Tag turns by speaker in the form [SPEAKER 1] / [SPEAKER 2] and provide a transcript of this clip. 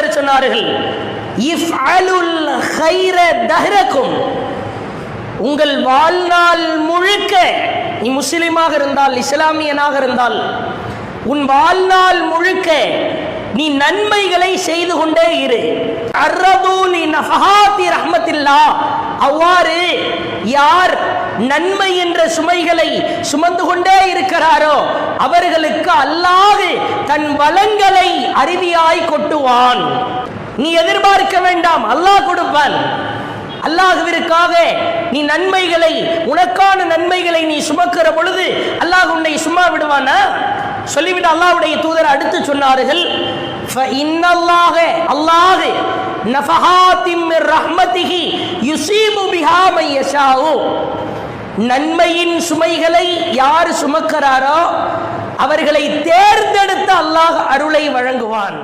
[SPEAKER 1] தூதர் சொன்னார்கள், இஃஅலுல் கைர தஹ்ரக்கும், உங்கள் வாழ்நாள் முழுக்க, நீ முஸ்லிமாக இருந்தால், இஸ்லாமியனாக இருந்தால், உன் வாழ்நாள் முழுக்க நீ நன்மைகளை செய்து கொண்டே இரு. அர்ரதூலி நஃபஹாத்தி ரஹ்மத்தில்லாஹ், அவ்வாறு யார் நன்மை என்ற சுமைகளை சுமந்து கொண்டே இருக்கிறாரோ அவர்களுக்கு அல்லாஹ் தன் வளங்களை அருவியாய் கொட்டுவான். நீ எதிர்பார்க்க வேண்டாம், அல்லாஹ் கொடுப்பான். அல்லாஹ்விற்காக நீ நன்மைகளை, உனக்கான நன்மைகளை நீ சுமக்கிற பொழுது அல்லாஹ் உன்னை சும்மா விடுவானா? சொல்லிவிட்டு அல்லாஹ்வுடைய தூதர் அடுத்து சொன்னார்கள், ஃபஇன்னல்லாஹ, அல்லாஹ் நஃபஹாத்தின் மிர் ரஹ்மத்திஹி யுஸீபு பிஹா மை யஷாஉ, நன்மையின் சுமைகளை யார் சுமக்கிறாரோ அவர்களை தேர்ந்தெடுத்து அல்லாஹ் அருளை வழங்குவான்.